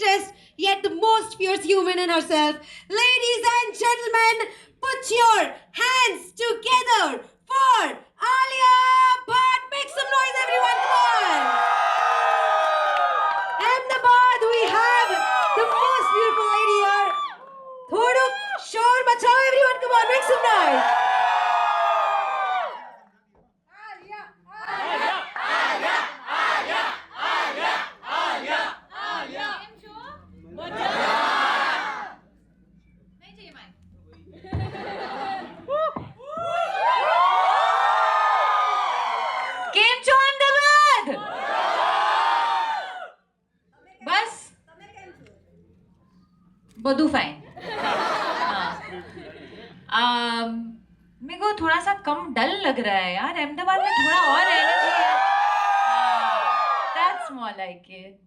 sweetest yet the most fierce human in herself. Ladies and gentlemen, put your hands together for Alia Bhatt. Make some noise, everyone. Come on. Ahmedabad, we have the most beautiful lady here. Thodu shor machao, everyone. Come on, make some noise. કેમ છો અમદાવાદ? બસ બધું fine. मेरे को थोड़ा सा कम डल लग रहा है यार, अहमदाबाद में थोड़ा और एनर्जी है। That's more like it.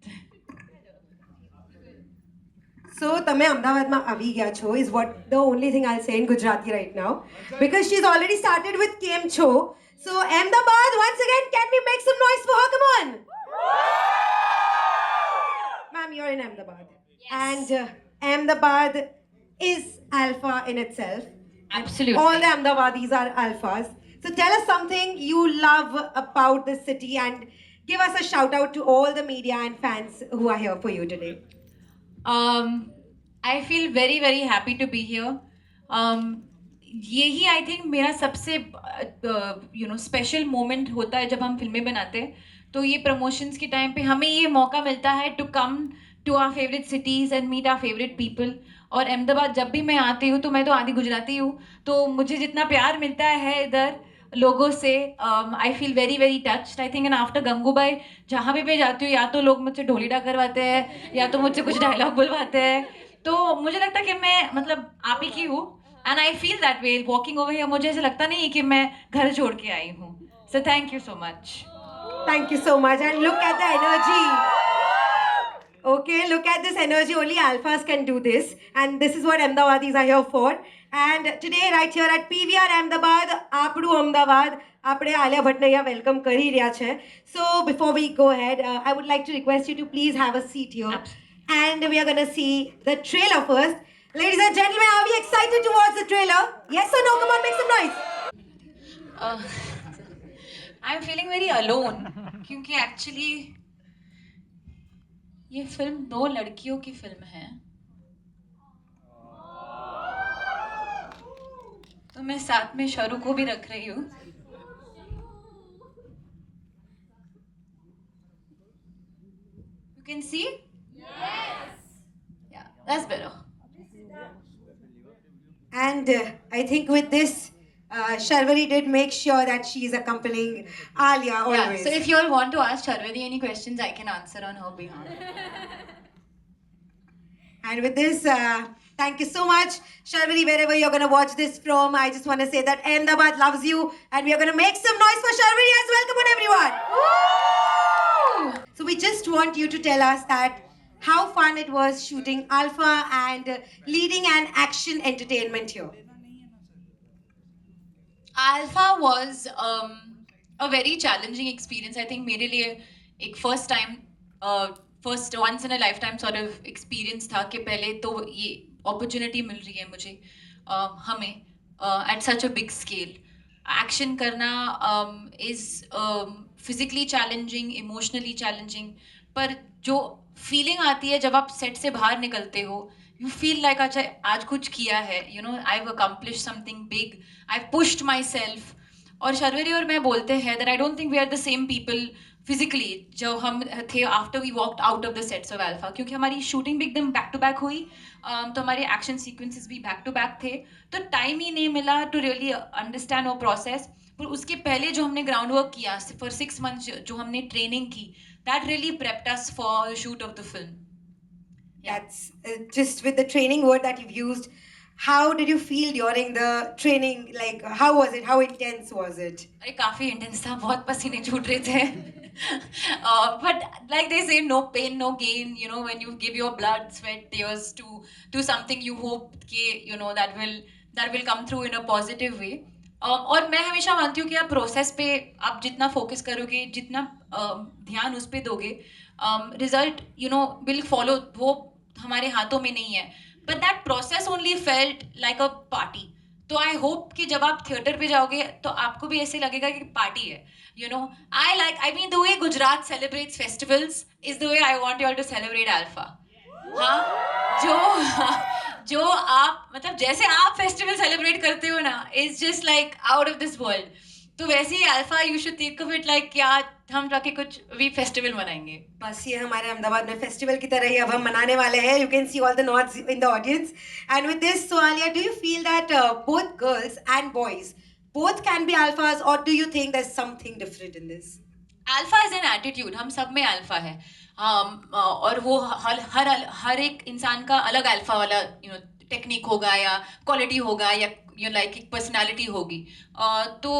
So, તમે અમદાવાદમાં આવી ગયા છો is what the only thing I'll say in Gujarati right now, because she's already started with Kem Cho. So, Ahmedabad, once again, can we make some noise for her? Come on. Ma'am, you're in Ahmedabad. Yes. And Ahmedabad is alpha in itself. Absolutely. All the Ahmedabadis are alphas. So, tell us something you love about the city and give us a shout out to all the media and fans who are here for you today. I feel very very happy to be here. यही I think मेरा सबसे special moment होता है जब हम फिल्में बनाते हैं। तो ये प्रमोशंस के टाइम पे हमें ये मौका मिलता है to come to our favourite cities and meet our favourite people. और अहमदाबाद जब भी मैं आती हूँ तो मैं तो आधी गुजराती हूँ, तो मुझे जितना प्यार मिलता है इधर लोगों से, I feel very very touched. I think and after Gangubai जहाँ भी मैं जाती हूँ या तो लोग मुझसे ढोलीडा करवाते हैं या तो मुझसे कुछ डायलॉग बुलवाते हैं, तो मुझे लगता है कि मैं मतलब आप ही की हूँ। And I feel that way walking over here, मुझे ऐसा लगता नहीं है कि मैं घर छोड़ के आई हूँ। So thank you so much. Thank you so much. And look at the energy. Okay, look at this energy. Only alphas can do this. And this is what Ahmedabadis are here for. And today, right here at PVR Ahmedabad, Apdu Ahmedabad, આપણે આલિયા ભટ્ટને અહીંયા welcome કરી રહ્યા છે. So before we go ahead, I would like to request you to please have a seat here. And we are going to see the trailer first. Ladies and gentlemen, are we excited to watch the trailer? Yes or no? Come on, make some noise. I am feeling very alone, क्योंकि actually ये film 2 लड़कियों की film है। तो मैं साथ में शरू को भी रख रही हूँ। You can see? या that's better. And I think with this, Sharvari did make sure that she is accompanying Alia always. Yeah, so if you all want to ask Sharvari any questions, I can answer on her behalf. And with this, thank you so much, Sharvari, wherever you're going to watch this from. I just want to say that Ahmedabad loves you, and we are going to make some noise for Sharvari as well. Come on, everyone. Woo! So we just want you to tell us that how fun it was shooting Alpha and leading an action entertainment here. Alpha was a very challenging experience. I think मेरे लिए एक first once in a lifetime sort of experience था कि पहले तो ये opportunity मिल रही है मुझे हमें at such a big scale. Action करना is physically challenging, emotionally challenging, पर जो feeling आती है जब आप set से बाहर निकलते हो, you feel like अच्छा आज कुछ किया है, you know, I've accomplished something big, I've pushed myself. और शर्वरी और मैं बोलते हैं that I don't think we are the same people physically जो हम थे after we walked out of the sets of Alpha, क्योंकि हमारी shooting भी एकदम back to back हुई, तो हमारे action sequences भी back to back थे, तो time ही नहीं मिला to really understand और process। पर उसके पहले जो हमने ground work किया for 6 months जो हमने training की, that really prepped us for the shoot of the film. That's just with the training word that you've used. How did you feel during the training? Like, how was it? How intense was it? अरे काफी intense था, बहुत पसीने छूट रहे थे। But like they say, no pain, no gain. You know, when you give your blood, sweat, tears to something, you hope कि you know that will come through in a positive way. और मैं हमेशा मानती हूँ कि आप process पे आप जितना फोकस करोगे, जितना ध्यान उस पे दोगे, रिजल्ट विल फॉलो, वो हमारे हाथों में नहीं है, but that process only felt like a party. तो आई होप कि जब आप थिएटर पे जाओगे तो आपको भी ऐसे लगेगा कि पार्टी है. I mean the way Gujarat celebrates festivals is the way I want you all to celebrate alpha. हाँ, जो आप मतलब जैसे आप फेस्टिवल सेलिब्रेट करते हो ना, is just like out of this world. तो वैसे ही alpha you should think of it like क्या हम जाके कुछ भी फेस्टिवल मनाएंगे. बस ये हमारे अहमदाबाद में फेस्टिवल की तरह ही अब हम मनाने वाले हैं. You can see all the knots in the audience. And with this, so Alia, do you feel that both girls and boys both can be alphas, or do you think there's something different in this? Alpha is an attitude, हम सब में alpha है. और वो हर एक इंसान का अलग अल्फा वाला टेक्निक होगा या क्वालिटी होगा या लाइक एक पर्सनालिटी होगी. तो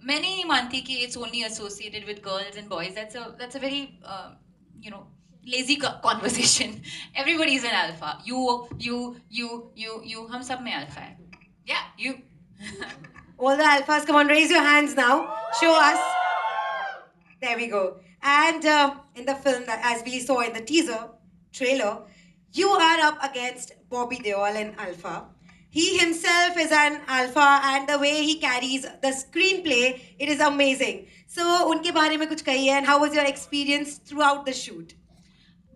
मैं नहीं मानती कि it's only associated with girls and boys. That's a very lazy conversation. Everybody is an alpha. You. हम सब में अल्फा है. Yeah, you. All the alphas, come on, raise your hands now. Show us. There we go. And in the film, as we saw in the teaser, trailer, you are up against Bobby Deol, an alpha. He himself is an alpha, and the way he carries the screenplay, it is amazing. So, उनके बारे में कुछ कहिए, and how was your experience throughout the shoot?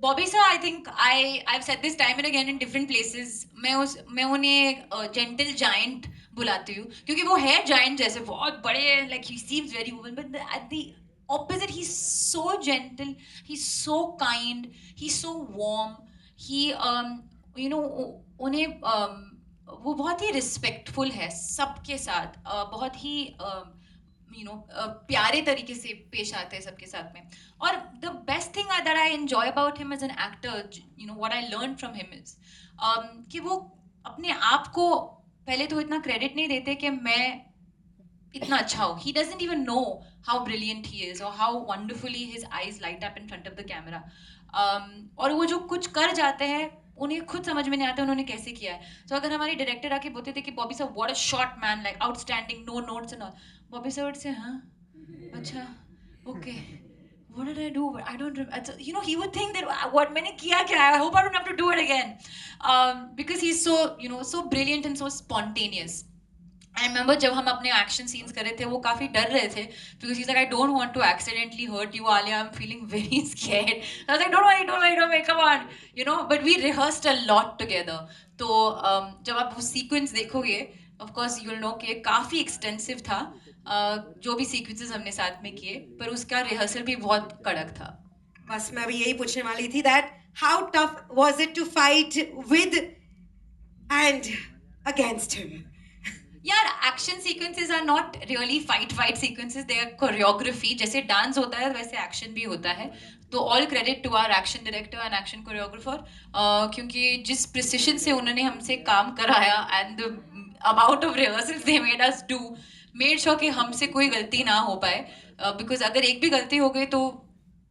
Bobby sir, I think I've said this time and again in different places. मैं उन्हें gentle giant बुलाती हूँ क्योंकि वो है giant जैसे बहुत बड़े, like he seems very woman, but at the opposite he's so gentle, he's so kind, he's so warm. He उन्हें वो बहुत ही respectful है सबके साथ, बहुत ही प्यारे तरीके से पेश आते हैं सबके साथ में. और the best thing that I enjoy about him as an actor, what I learn from him is कि वो अपने आप को पहले तो इतना क्रेडिट नहीं देते कि मैं इतना अच्छा हूँ. He doesn't even know how brilliant he is और how wonderfully his eyes light up in front of the camera. और वो जो कुछ कर जाते हैं उन्हें खुद समझ में नहीं आता उन्होंने कैसे किया है. तो अगर हमारी डायरेक्टर आके बोलते थे कि Bobby sir what a shot man, like outstanding, no notes and all, Bobby sir से हाँ अच्छा okay what did I do? I don't remember. He would think that what मैंने किया क्या है, I hope I don't have to do it again. Because he's so so brilliant and so spontaneous. I remember जब हम अपने action scenes कर रहे थे वो काफी डर रहे थे because he's like, I don't want to accidentally hurt you, Alia. I'm feeling very scared. I was like, don't worry, come on. But we rehearsed a lot together. तो जब आप वो सीक्वेंस देखोगे, of course you'll know कि काफी extensive था. जो भी सीक्वेंसेस हमने साथ में किए, पर उसका रिहर्सल भी बहुत कड़क था. बस मैं अभी यही पूछने वाली थी that how tough was it to fight with and against him? यार action sequences are not really fight sequences, they are choreography. जैसे डांस होता है वैसे एक्शन भी होता है. तो all credit to our action director and action choreographer, क्योंकि जिस प्रिसिशन से उन्होंने हमसे काम कराया and the amount of rehearsals they made us do, made sure कि हमसे कोई गलती ना हो पाए. बिकॉज अगर एक भी गलती हो गई तो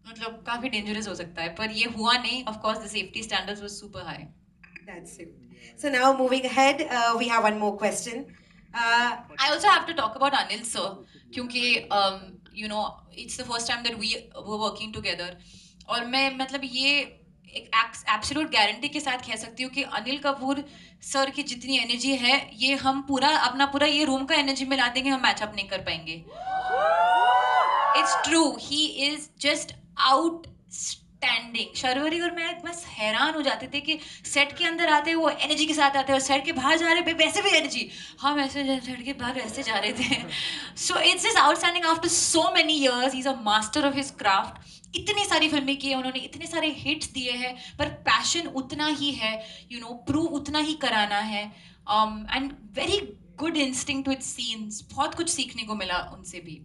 मतलब काफी डेंजरस हो सकता है, पर ये हुआ नहीं. Of course the safety standards was super high. That's it. So now moving ahead, we have one more question. I also have to talk about Anil sir क्योंकि it's the first time that we were working together. और मैं मतलब ये एक absolute guarantee के साथ कह सकती हूँ कि अनिल कपूर सर की जितनी एनर्जी है ये हम पूरा ये रूम का एनर्जी मिला देंगे, हम मैच अप नहीं कर पाएंगे. It's true, he is just outstanding. Sharvari और मैं बस हैरान हो जाते थे कि सेट के अंदर आते वो एनर्जी के साथ आते और सेट के बाहर जा रहे वैसे भी एनर्जी, हम ऐसे सेट के बाहर ऐसे जा रहे थे. So it's just outstanding after so many years. He is a master of his craft. इतनी सारी फिल्में की है उन्होंने, इतने सारे हिट्स दिए हैं, पर पैशन उतना ही है, प्रूव उतना ही कराना है. And very good instinct with scenes. बहुत कुछ सीखने को मिला उनसे भी.